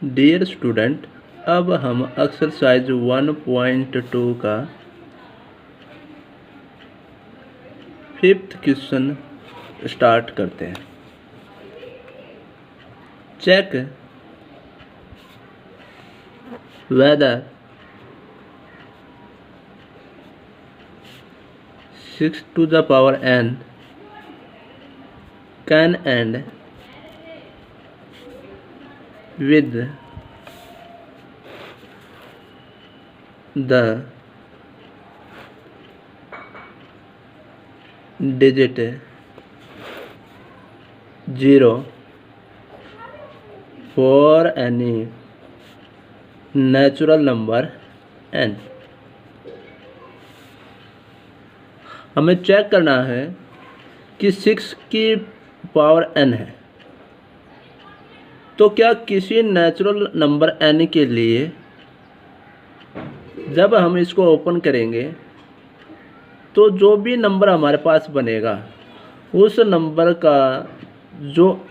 Dear student, अब हम exercise 1.2 का 5th क्वेश्चन स्टार्ट करते हैं। Check whether 6 to the power n can end with the digit 0 for any natural number n। हमें check करना है कि 6 की पावर n है, तो क्या किसी नेचुरल नंबर n के लिए जब हम इसको ओपन करेंगे तो जो भी नंबर हमारे पास बनेगा उस नंबर का जो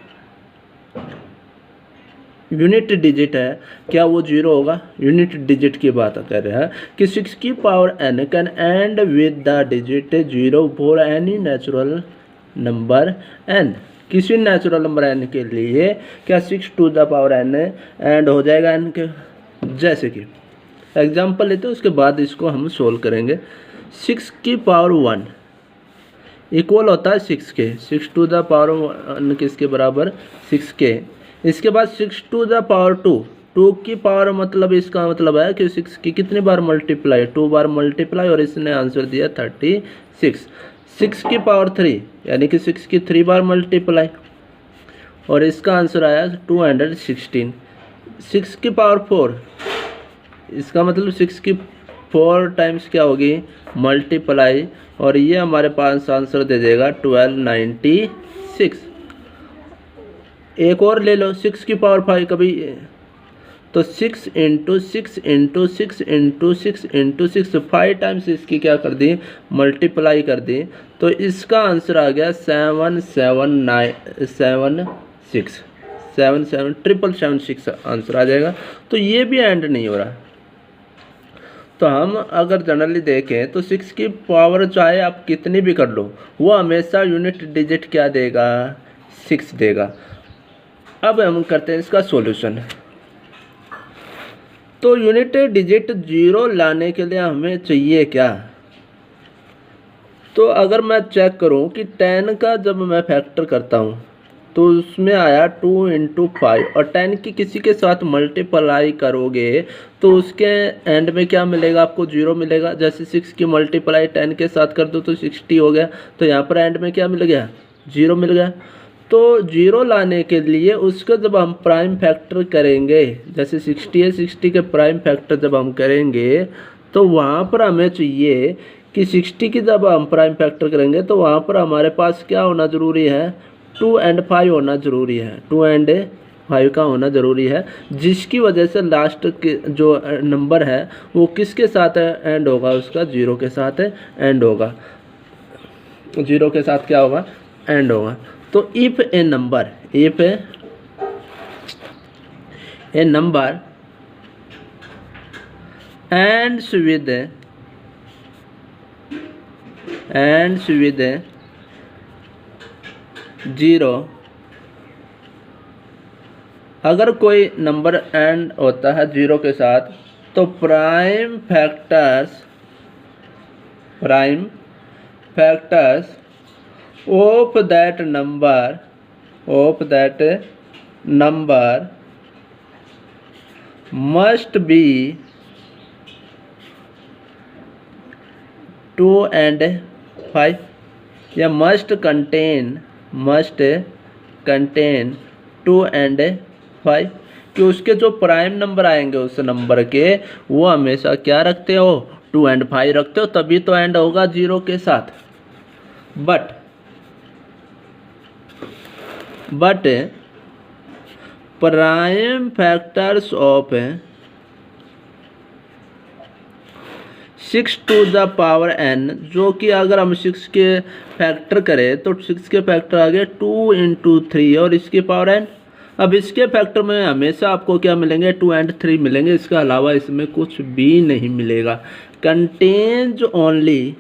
यूनिट डिजिट है क्या वो 0 होगा। यूनिट डिजिट की बात कर रहे हैं कि 6 की power n can and with the digit 0 for any natural number n। किसी नेचुरल नंबर n के लिए क्या 6 to the power n and हो जाएगा n के। जैसे कि एग्जाम्पल लेते हैं, उसके बाद इसको हम सोल्व करेंगे। 6 की पावर 1 इक्वल होता है 6 के। 6 to the पावर 1 किसके बराबर 6 के। इसके बाद 6 to the पावर 2 2 की पावर मतलब इसका मतलब है कि 6 की कितनी बार मल्टीप्लाई 2 बार मल्टीप्लाई, और इसने आंसर दिया 36। 6 की पावर 3 यानी कि 6 की 3 बार मल्टीप्लाई, और इसका आंसर आया 216। 6 की पावर 4 इसका मतलब 6 की 4 टाइम्स क्या होगी मल्टीप्लाई, और ये हमारे पास आंसर दे देगा 1296। एक और ले लो 6 की पावर 5 कभी, तो 6 into 6 into 6 into 6 into 6 5 times इसकी क्या कर दी मल्टीप्लाई कर दी, तो इसका आंसर आ गया 77776 आंसर आ जाएगा। तो ये भी एंड नहीं हो रहा। तो हम अगर जनरली देखें तो 6 की पावर चाहे आप कितनी भी कर लो वो हमेशा यूनिट डिजिट क्या देगा 6 देगा। अब हम करते हैं इसका सॉल्यूशन। तो यूनिट डिजिट 0 लाने के लिए हमें चाहिए क्या, तो अगर मैं चेक करूं कि 10 का जब मैं फैक्टर करता हूं तो उसमें आया 2 इंटू 5, और 10 की किसी के साथ मल्टीप्लाई करोगे तो उसके एंड में क्या मिलेगा आपको 0 मिलेगा। जैसे 6 की मल्टीप्लाई 10 के साथ कर दो तो 60 हो गया, तो यहाँ पर एंड में क्या मिल गया 0 मिल गया। तो 0 लाने के लिए उसका जब हम प्राइम फैक्टर करेंगे, जैसे 60 है 60 के प्राइम फैक्टर जब हम करेंगे तो वहाँ पर हमें चाहिए कि 60 की जब हम प्राइम फैक्टर करेंगे तो वहाँ पर हमारे पास क्या होना ज़रूरी है 2 and 5 होना ज़रूरी है। 2 and 5 का होना ज़रूरी है, जिसकी वजह से लास्ट के जो नंबर है वो किसके साथ एंड होगा उसका 0 के साथ एंड होगा। 0 के साथ क्या होगा एंड होगा। तो if A number ends with 0, अगर कोई नंबर एंड होता है 0 के साथ तो prime factors of that number must be 2 and 5 या मस्ट कंटेन 2 and 5, कि उसके जो प्राइम नंबर आएंगे उस नंबर के वो हमेशा क्या रखते हो 2 and 5 रखते हो, तभी तो एंड होगा 0 के साथ। But prime factors of 6 to the power n, जो कि अगर हम 6 के फैक्टर करें तो 6 के फैक्टर आ गए 2 into 3 और इसकी पावर n अब इसके फैक्टर में हमेशा आपको क्या मिलेंगे, 2 एंड 3 मिलेंगे, इसके अलावा इसमें कुछ भी नहीं मिलेगा। Contains only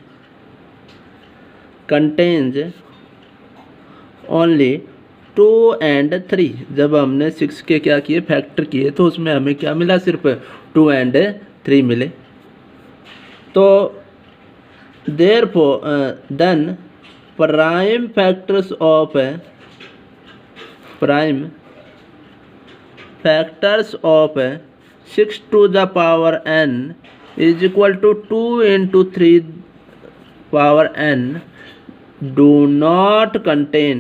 2 and 3। जब हमने 6 के क्या किए, फैक्टर किए, तो उसमें हमें क्या मिला, सिर्फ 2 एंड 3 मिले। तो therefore then prime factors of 6 to the power n is equal to 2 into 3 power n do not contain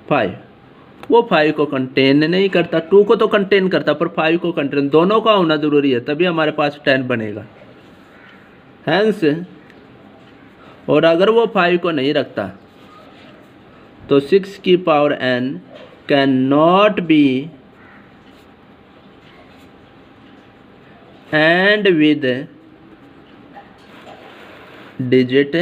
5। वो 5 को कंटेन नहीं करता, 2 को तो कंटेन करता, पर 5 को कंटेन, दोनों का होना जरूरी है, तभी हमारे पास 10 बनेगा। हैंस, और अगर वो 5 को नहीं रखता तो 6 की power n can not be end with digit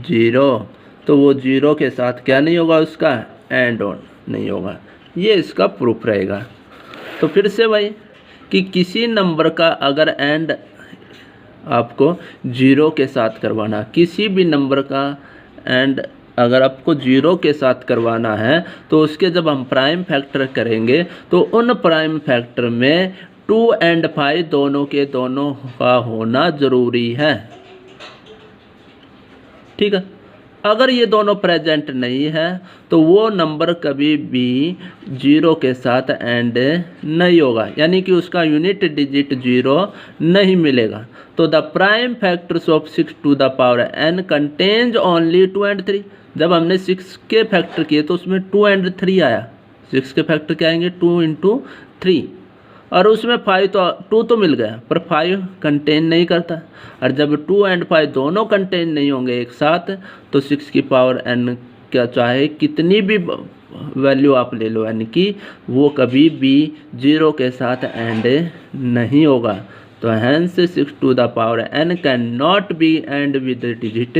0। तो वो 0 के साथ क्या नहीं होगा, उसका एंड ऑन नहीं होगा। ये इसका प्रूफ रहेगा। तो फिर से भाई कि किसी नंबर का अगर एंड आपको 0 के साथ करवाना, किसी भी नंबर का एंड अगर आपको 0 के साथ करवाना है, तो उसके जब हम प्राइम फैक्टर करेंगे तो उन प्राइम फैक्टर में 2 एंड 5 दोनों के दोनों का होना ज़रूरी है। ठीक है, अगर ये दोनों प्रेजेंट नहीं है तो वो नंबर कभी भी 0 के साथ एंड नहीं होगा, यानी कि उसका यूनिट डिजिट 0 नहीं मिलेगा। तो the prime factors of 6 to the power n contains only 2 and 3। जब हमने 6 के फैक्टर किए तो उसमें 2 एंड 3 आया। 6 के फैक्टर क्या आएंगे, 2 into 3, और उसमें 2 तो मिल गया, पर 5 कंटेन नहीं करता। और जब 2 एंड 5 दोनों कंटेन नहीं होंगे एक साथ, तो 6 की पावर n क्या चाहे कितनी भी वैल्यू आप ले लो n की, वो कभी भी 0 के साथ एंड नहीं होगा। तो hence 6 to the power n can not be end with digit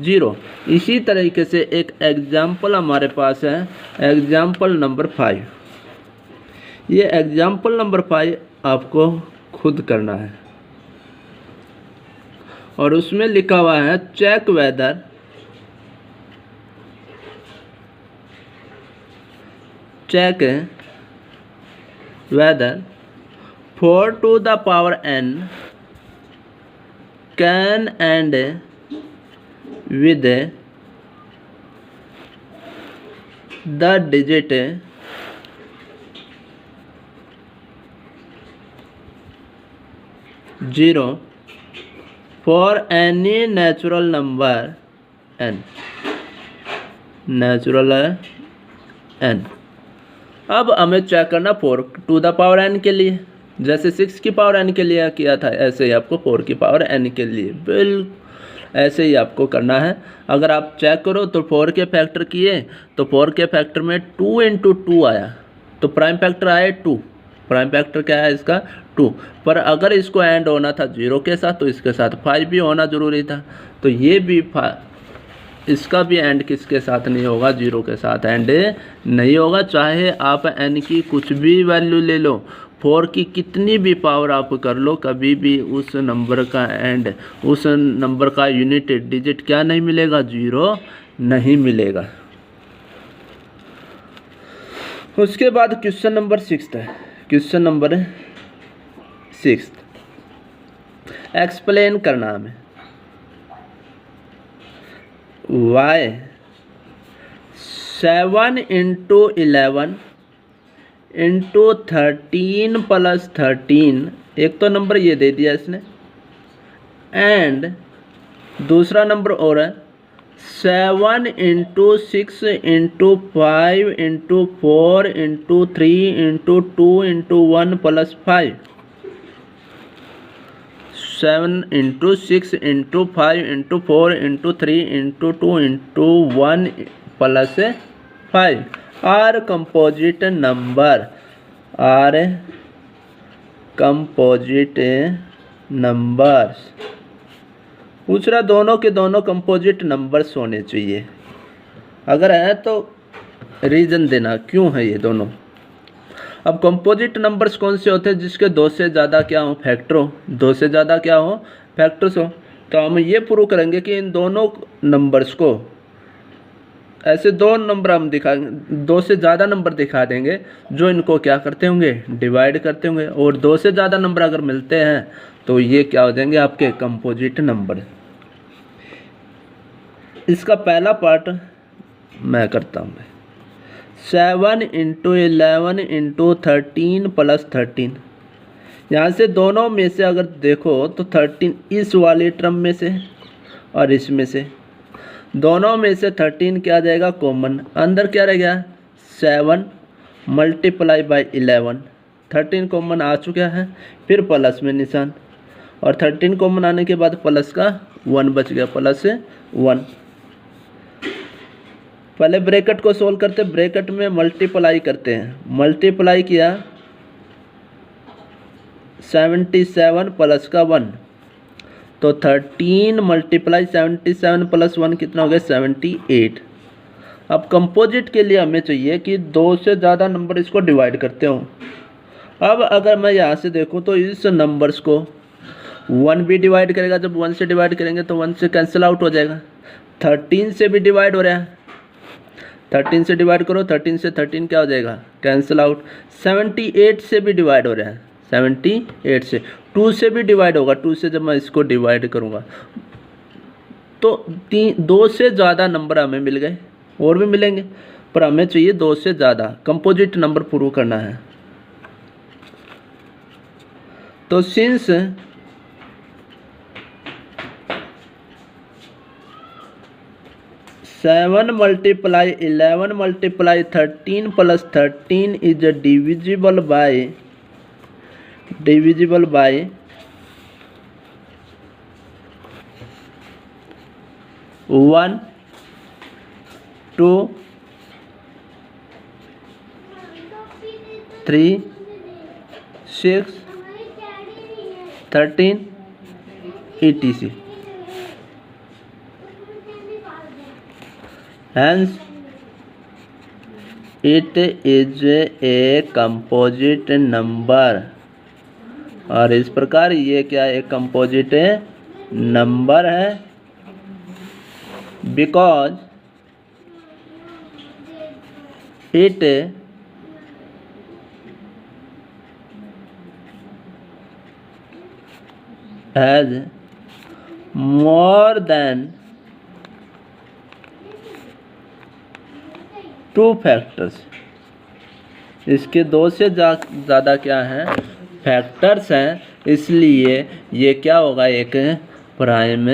0। इसी तरीके से एक एग्जाम्पल हमारे पास है, एग्जाम्पल नंबर 5। ये एग्जाम्पल नंबर 5 आपको खुद करना है, और उसमें लिखा हुआ है check whether 4 to the power n can end with the digit 0 for any natural number n। अब हमें चेक करना 4 to the power n के लिए, जैसे 6 की पावर n के लिए किया था, ऐसे ही आपको 4 की पावर n के लिए बिल्कुल ऐसे ही आपको करना है। अगर आप चेक करो तो 4 के फैक्टर किए तो 4 के फैक्टर में 2 into 2 आया, तो प्राइम फैक्टर आया 2। प्राइम फैक्टर क्या है इसका, 2। पर अगर इसको एंड होना था 0 के साथ, तो इसके साथ 5 भी होना ज़रूरी था। तो ये भी इसका भी एंड किसके साथ नहीं होगा, 0 के साथ एंड नहीं होगा। चाहे आप n की कुछ भी वैल्यू ले लो, 4 की कितनी भी पावर आप कर लो, कभी भी उस नंबर का एंड, उस नंबर का यूनिट डिजिट क्या नहीं मिलेगा, 0 नहीं मिलेगा। उसके बाद क्वेश्चन नंबर 6 है। क्वेश्चन नंबर 6 एक्सप्लेन करना हमें। y 7 into 11 into 13 plus 13, एक तो नंबर ये दे दिया इसने, एंड दूसरा नंबर और है 7 into 6 into 5 into 4 into 3 into 2 into 1 plus 5। 7 into 6 into 5 into 4 into 3 into 2 into 1 plus 5 are composite numbers पूछ रहा दोनों के दोनों कंपोजिट नंबर्स होने चाहिए, अगर है तो रीज़न देना क्यों है ये दोनों। अब कंपोजिट नंबर्स कौन से होते हैं, जिसके दो से ज़्यादा क्या हो, फैक्टर हो, दो से ज़्यादा क्या हो, फैक्टर्स हो। तो हम ये प्रूव करेंगे कि इन दोनों नंबर्स को, ऐसे दो नंबर हम दो से ज़्यादा नंबर दिखा देंगे जो इनको क्या करते होंगे, डिवाइड करते होंगे, और दो से ज़्यादा नंबर अगर मिलते हैं तो ये क्या हो जाएंगे, आपके कंपोजिट नंबर। इसका पहला पार्ट मैं करता हूँ। 7 × 11 × 13 + 13, यहाँ से दोनों में से अगर देखो तो 13 इस वाले टर्म में से और इसमें से, दोनों में से 13 क्या आ जाएगा, कॉमन, अंदर क्या रह गया, 7 × 11, 13 कॉमन आ चुका है, फिर प्लस में निशान, और 13 कॉमन आने के बाद प्लस का 1 बच गया, +1। पहले ब्रैकेट को सोल्व करते, ब्रैकेट में मल्टीप्लाई करते हैं, मल्टीप्लाई किया 77 प्लस का 1, तो 13 × 77 + 1 कितना हो गया, 78। अब कंपोजिट के लिए हमें चाहिए कि दो से ज़्यादा नंबर इसको डिवाइड करते हो। अब अगर मैं यहाँ से देखूँ तो इस नंबर्स को 1 भी डिवाइड करेगा, जब 1 से डिवाइड करेंगे तो 1 से कैंसिल आउट हो जाएगा। 13 से भी डिवाइड हो रहा है, 13 से डिवाइड करो, 13 से 13 क्या हो जाएगा, कैंसिल आउट। 78 से भी डिवाइड हो रहा है, 78 से, 2 से भी डिवाइड होगा, 2 से जब मैं इसको डिवाइड करूँगा तो दो से ज़्यादा नंबर हमें मिल गए, और भी मिलेंगे, पर हमें चाहिए दो से ज़्यादा कंपोजिट नंबर प्रूव करना है। तो since 7 × 11 × 13 + 13 is divisible by 1, 2, 3, 6, 13 etc. Hence it is a composite number, और इस प्रकार ये क्या एक कंपोजिट नंबर है, because it has more than 2 factors, इसके दो से ज़्यादा क्या हैं, फैक्टर्स हैं, इसलिए ये क्या होगा, एक प्राइम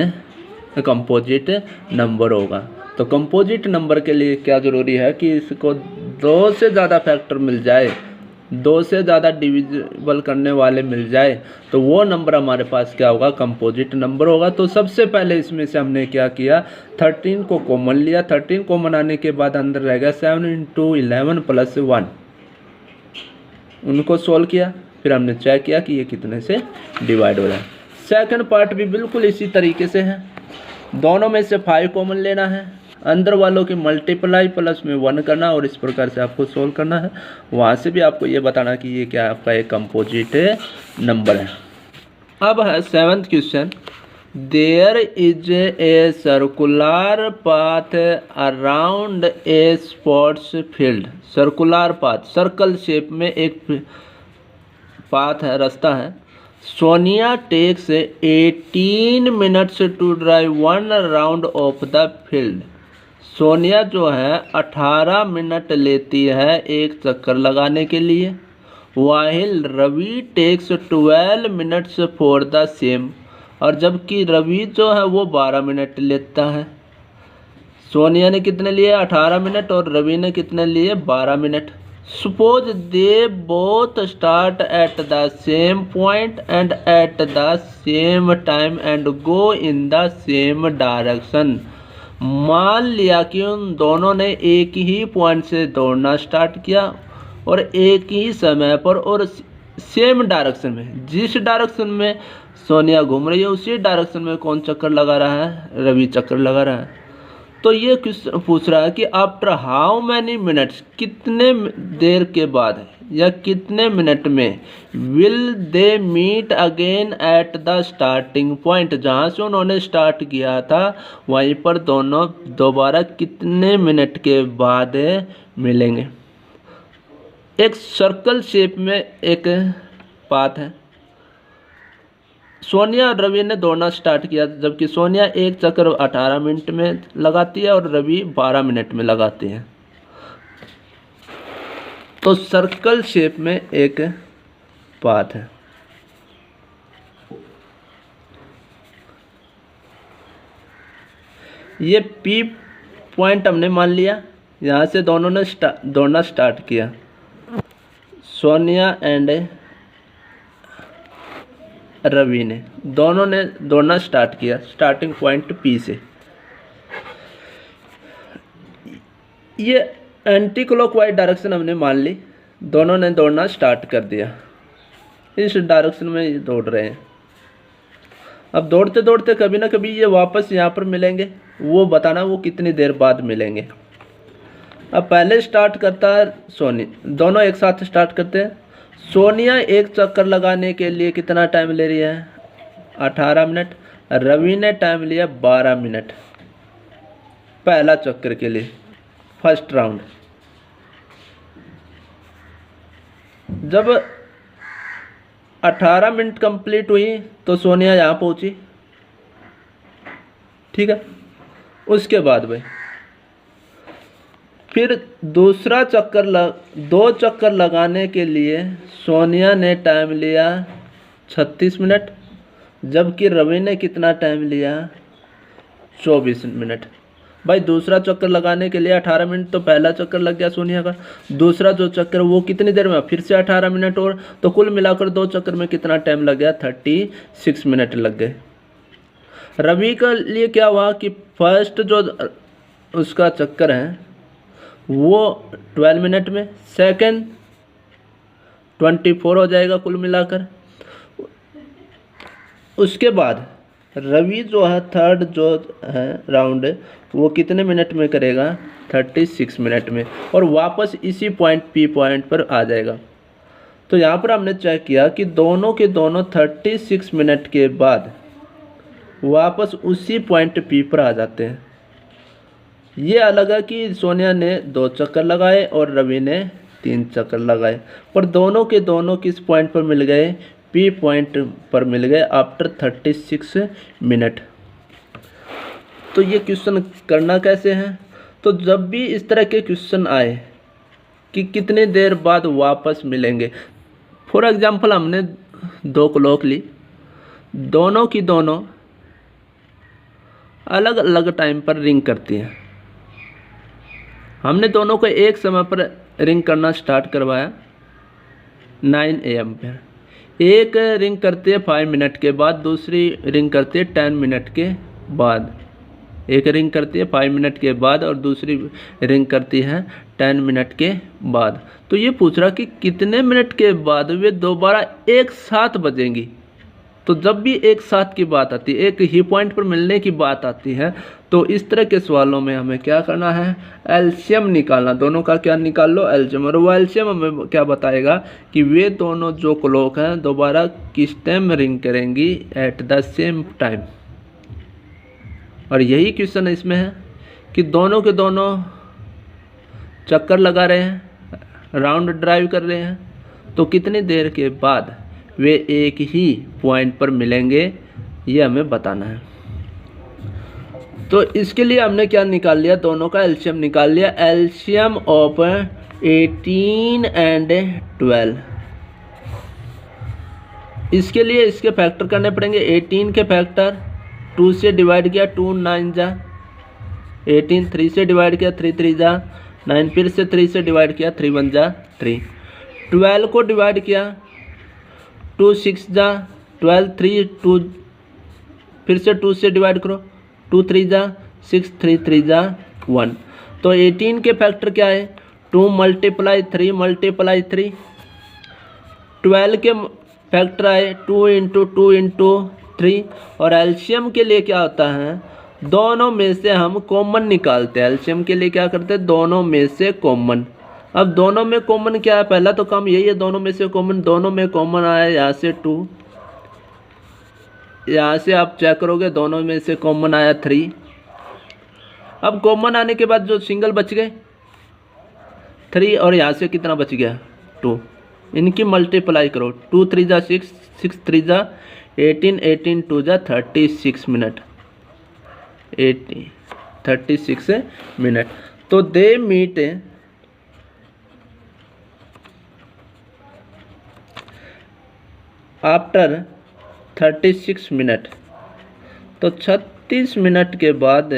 कंपोजिट नंबर होगा। तो कंपोजिट नंबर के लिए क्या ज़रूरी है कि इसको दो से ज़्यादा फैक्टर मिल जाए, दो से ज़्यादा डिविजिबल करने वाले मिल जाए, तो वो नंबर हमारे पास क्या होगा, कंपोजिट नंबर होगा। तो सबसे पहले इसमें से हमने क्या किया, 13 को कॉमन लिया, 13 कॉमन आने के बाद अंदर रह गया 7 × 11 + 1, उनको सोल्व किया, फिर हमने चेक किया कि ये कितने से डिवाइड हो रहा है। सेकंड पार्ट भी बिल्कुल इसी तरीके से है, दोनों में से 5 कॉमन लेना है, अंदर वालों की मल्टीप्लाई प्लस में 1 करना, और इस प्रकार से आपको सोल्व करना है। वहाँ से भी आपको ये बताना कि ये क्या आपका एक कंपोजिट नंबर है। अब है 7th question, there is a circular path around a sports field. Circular path, circle shape में एक पाथ है, रास्ता है। Sonia takes 18 minutes to drive 1 round of the field. Sonia जो है 18 मिनट लेती है एक चक्कर लगाने के लिए। While Ravi takes 12 minutes for the same, और जबकि रवि जो है वो 12 मिनट लेता है। सोनिया ने कितने लिए, 18 मिनट, और रवि ने कितने लिए, 12 minute. Suppose they both start at the same point and eight the same time and go in the same direction. मान लिया कि उन दोनों ने एक ही पॉइंट से दौड़ना स्टार्ट किया और एक ही समय पर और सेम डायरेक्शन में, जिस डायरेक्शन में सोनिया घूम रही है, उसी डायरेक्शन में कौन चक्कर लगा रहा है, रवि चक्कर लगा रहा है। तो ये क्वेश्चन पूछ रहा है कि आफ्टर हाउ मैनी मिनट्स, कितने देर के बाद या कितने मिनट में will they meet again at the starting point, जहाँ से उन्होंने स्टार्ट किया था वहीं पर दोनों दोबारा कितने मिनट के बाद मिलेंगे। एक सर्कल शेप में एक पाथ है। सोनिया और रवि ने दौड़ना स्टार्ट किया, जबकि सोनिया एक चक्कर 18 मिनट में लगाती है और रवि 12 मिनट में लगाते हैं। तो सर्कल शेप में एक पाथ है। ये पी पॉइंट हमने मान लिया, यहाँ से दोनों ने दौड़ना स्टार्ट किया, सोनिया एंड रवि ने, दोनों ने दौड़ना स्टार्ट किया स्टार्टिंग पॉइंट पी से। ये एंटी क्लॉकवाइज डायरेक्शन हमने मान ली, दोनों ने दौड़ना स्टार्ट कर दिया, इस डायरेक्शन में ये दौड़ रहे हैं। अब दौड़ते दौड़ते कभी ना कभी ये वापस यहाँ पर मिलेंगे, वो बताना वो कितनी देर बाद मिलेंगे। अब पहले स्टार्ट करता है सोनी, दोनों एक साथ स्टार्ट करते हैं। सोनिया एक चक्कर लगाने के लिए कितना टाइम ले रही है, 18 मिनट। रवि ने टाइम लिया 12 मिनट पहला चक्कर के लिए, फर्स्ट राउंड। जब 18 मिनट कंप्लीट हुई तो सोनिया यहाँ पहुँची, ठीक है। उसके बाद भाई फिर दूसरा चक्कर दो चक्कर लगाने के लिए सोनिया ने टाइम लिया 36 मिनट, जबकि रवि ने कितना टाइम लिया, 24 मिनट। भाई दूसरा चक्कर लगाने के लिए 18 मिनट तो पहला चक्कर लग गया सोनिया का, दूसरा जो चक्कर वो कितनी देर में, फिर से 18 मिनट और, तो कुल मिलाकर दो चक्कर में कितना टाइम लग गया, 36 मिनट लग गए। रवि के लिए क्या हुआ कि फर्स्ट जो उसका चक्कर है वो 12 मिनट में, सेकंड 24 हो जाएगा कुल मिलाकर। उसके बाद रवि जो है थर्ड जो है राउंड वो कितने मिनट में करेगा, 36 मिनट में, और वापस इसी पॉइंट पी पॉइंट पर आ जाएगा। तो यहाँ पर हमने चेक किया कि दोनों के दोनों 36 मिनट के बाद वापस उसी पॉइंट पी पर आ जाते हैं। ये अलग है कि सोनिया ने 2 चक्कर लगाए और रवि ने 3 चक्कर लगाए, पर दोनों के दोनों किस पॉइंट पर मिल गए, पी पॉइंट पर मिल गए आफ्टर 36 मिनट। तो ये क्वेश्चन करना कैसे है, तो जब भी इस तरह के क्वेश्चन आए कि कितने देर बाद वापस मिलेंगे, फॉर एग्जांपल हमने 2 क्लॉक ली, दोनों की दोनों अलग अलग टाइम पर रिंग करती हैं। हमने दोनों को एक समय पर रिंग करना स्टार्ट करवाया 9 AM पर। एक रिंग करती है 5 मिनट के बाद, दूसरी रिंग करती है 10 मिनट के बाद। एक रिंग करती है 5 मिनट के बाद और दूसरी रिंग करती है 10 मिनट के बाद। तो ये पूछ रहा कि कितने मिनट के बाद वे दोबारा एक साथ बजेंगी। तो जब भी एक साथ की बात आती है, एक ही पॉइंट पर मिलने की बात आती है, तो इस तरह के सवालों में हमें क्या करना है, एलसीएम निकालना। दोनों का क्या निकाल लो, एलसीएम। और वो एलसीएम हमें क्या बताएगा कि वे दोनों जो क्लॉक हैं दोबारा किस टाइम रिंग करेंगी, एट द सेम टाइम। और यही क्वेश्चन इसमें है कि दोनों के दोनों चक्कर लगा रहे हैं, राउंड ड्राइव कर रहे हैं, तो कितनी देर के बाद वे एक ही पॉइंट पर मिलेंगे, ये हमें बताना है। तो इसके लिए हमने क्या निकाल लिया, दोनों का एलसीएम निकाल लिया। LCM of 18 and 12। इसके लिए इसके फैक्टर करने पड़ेंगे। 18 के फैक्टर 2 से डिवाइड किया, 2 9 जा 18, 3 से डिवाइड किया, 3 3 जा 9, फिर से 3 से डिवाइड किया, 3 1 जा 3। 12 को डिवाइड किया, 2 6 जा 12, 3 2, फिर से 2 से डिवाइड करो, 2 3 जा 6, 3 3 जा 1। तो 18 के फैक्टर क्या है, 2 × 3 × 3। 12 के फैक्टराइज 2 × 2 × 3। और एलसीएम के लिए क्या होता है, दोनों में से हम कॉमन निकालते हैं। एलसीएम के लिए क्या करते हैं, दोनों में से कॉमन। अब दोनों में कॉमन क्या है, पहला तो काम यही है, दोनों में से कॉमन। दोनों में कॉमन आया यहाँ से 2, यहाँ से आप चेक करोगे दोनों में से कॉमन आया 3। अब कॉमन आने के बाद जो सिंगल बच गए 3, और यहाँ से कितना बच गया 2, इनकी मल्टीप्लाई करो। 2 × 3 = 6, 6 × 3 = 18, 18 × 2 = 36 मिनट, 36 मिनट। तो दे मीट आफ्टर 36 मिनट। तो 36 मिनट के बाद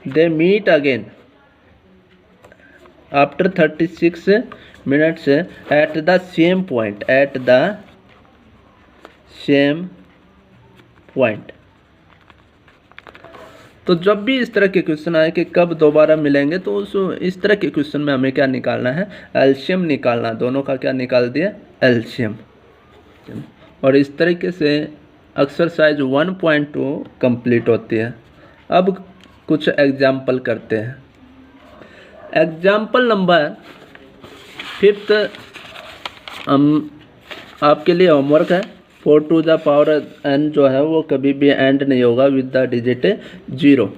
they meet again after 36 minutes at the same point, at the same point. तो जब भी इस तरह के क्वेश्चन आए कि कब दोबारा मिलेंगे, तो इस तरह के क्वेश्चन में हमें क्या निकालना है, एलसीएम निकालना। दोनों का क्या निकाल दिया, एलसीएम। और इस तरीके से एक्सरसाइज 1.2 कंप्लीट होती है। अब कुछ एग्जाम्पल करते हैं। एग्जाम्पल नंबर 5 आपके लिए होमवर्क है। 4 to the power n जो है वो कभी भी एंड नहीं होगा with the digit 0।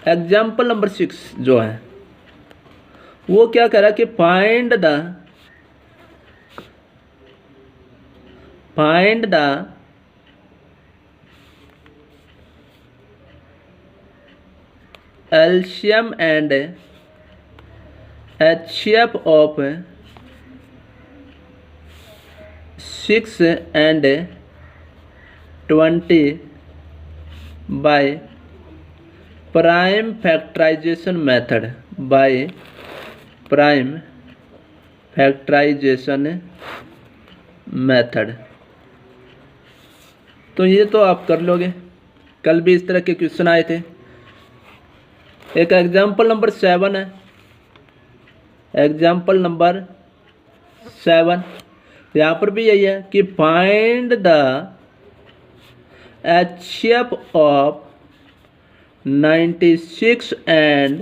Example number 6 जो है वो क्या कह रहा है कि find the LCM and HCF of 6 and 20 by prime factorization method, by prime factorization method। तो ये तो आप कर लोगे, कल भी इस तरह के क्वेश्चन आए थे। एक एग्जाम्पल नंबर 7 है। एग्जाम्पल नंबर 7 यहाँ पर भी यही है कि find the HCF of 96 and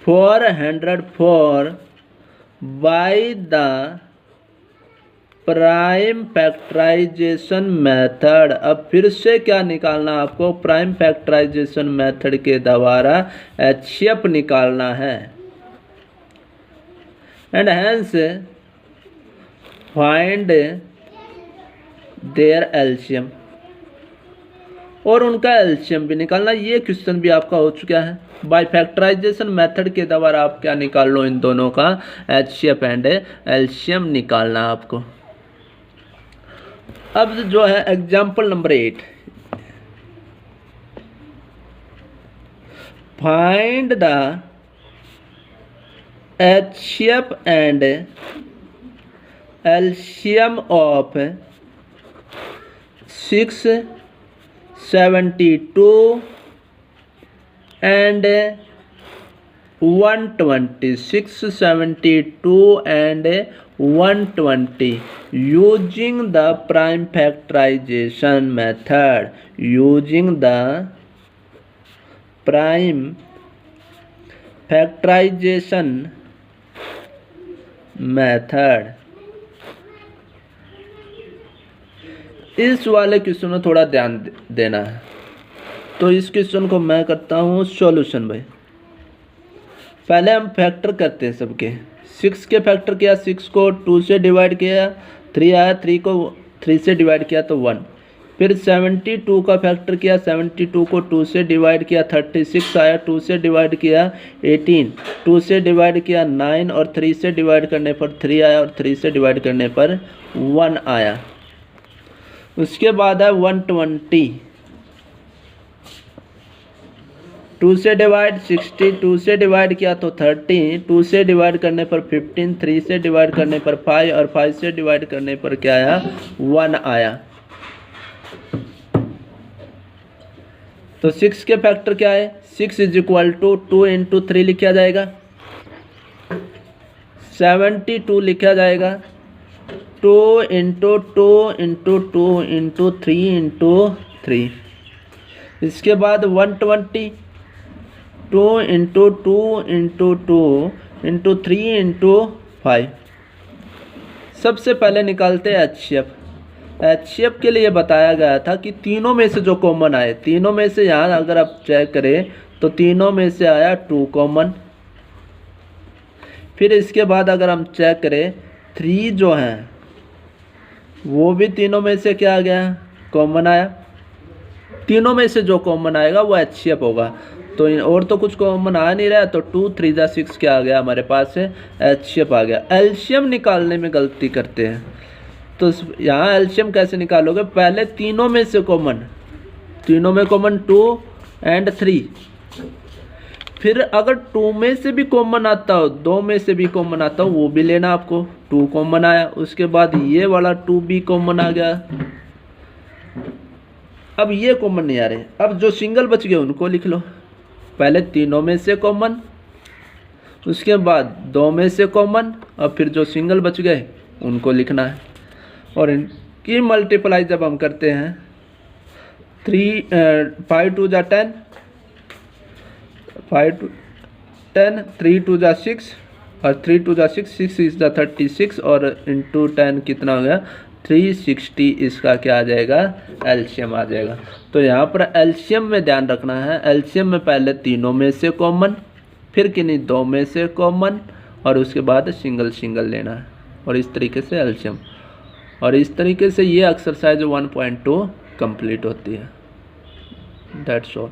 404 by the prime factorisation method. अब फिर से क्या निकालना आपको, प्राइम फैक्टराइजेशन मेथड के द्वारा HCF निकालना है। And hence find their LCM, और उनका LCM भी निकालना। ये क्वेश्चन भी आपका हो चुका है। बाय फैक्टराइजेशन मेथड के द्वारा आप क्या निकाल लो, इन दोनों का HCF एंड LCM निकालना आपको। अब जो है example number 8, find the HCF and LCM of 672 and 120, 672 and 120 using the prime factorization method, using the prime factorization method। इस वाले क्वेश्चन में थोड़ा ध्यान देना है। तो इस क्वेश्चन को मैं करता हूँ सॉल्यूशन। भाई पहले हम फैक्टर करते हैं सबके। 6 के फैक्टर किया, 6 को 2 से डिवाइड किया, 3 आया, 3 को 3 से डिवाइड किया तो 1। फिर 72 का फैक्टर किया, 72 को 2 से डिवाइड किया, 36 आया, 2 से डिवाइड किया 18, 2 से डिवाइड किया 9, और 3 से डिवाइड करने पर 3 आया, और 3 से डिवाइड करने पर 1 आया। उसके बाद है 120, 2 से डिवाइड 60, 2 से डिवाइड किया तो 30, 2 से डिवाइड करने पर 15, 3 से डिवाइड करने पर 5, और 5 से डिवाइड करने पर क्या आया, 1 आया। तो 6 के फैक्टर क्या है, 6 = 2 × 3 लिखा जाएगा, 72 लिखा जाएगा, 2 इंटू 2 इंटू 2 इंटू 3 इंटू 3। इसके बाद 120 2 इंटू 2 इंटू 2 इंटू 3 इंटू 5। सबसे पहले निकालते हैं HCF। HCF के लिए बताया गया था कि तीनों में से जो कॉमन आए, तीनों में से यहाँ अगर आप चेक करें तो तीनों में से आया 2 कॉमन। फिर इसके बाद अगर हम चेक करें 3 जो हैं वो भी तीनों में से क्या आ गया, कॉमन आया। तीनों में से जो कॉमन आएगा वो HCF होगा। तो और तो कुछ कॉमन आ नहीं रहा है, तो 2 3 जा 6 क्या आ गया हमारे पास है, HCF आ गया। एलसीएम निकालने में गलती करते हैं, तो यहाँ एलसीएम कैसे निकालोगे, पहले तीनों में से कॉमन, तीनों में कॉमन 2 और 3। फिर अगर 2 में से भी कॉमन आता हो, 2 में से भी कॉमन आता हो, वो भी लेना आपको। 2 कॉमन आया, उसके बाद ये वाला 2 भी कॉमन आ गया। अब ये कॉमन नहीं आ रहे, अब जो सिंगल बच गए उनको लिख लो। पहले तीनों में से कॉमन, उसके बाद 2 में से कॉमन, और फिर जो सिंगल बच गए उनको लिखना है। और इनकी मल्टीप्लाई जब हम करते हैं 5 2 जा 10, 5 2 10, 3 2 जा 6 और 3 2 जा 6, 6 6 जा 36 और इंटू 10 कितना हो गया 360। इसका क्या आ जाएगा, एलसीएम आ जाएगा। तो यहाँ पर एलसीएम में ध्यान रखना है, एलसीएम में पहले तीनों में से कॉमन, फिर किन्हीं 2 में से कॉमन, और उसके बाद सिंगल सिंगल लेना है, और इस तरीके से एलसीएम। और इस तरीके से ये एक्सरसाइज 1.2 कंप्लीट होती है। That's all.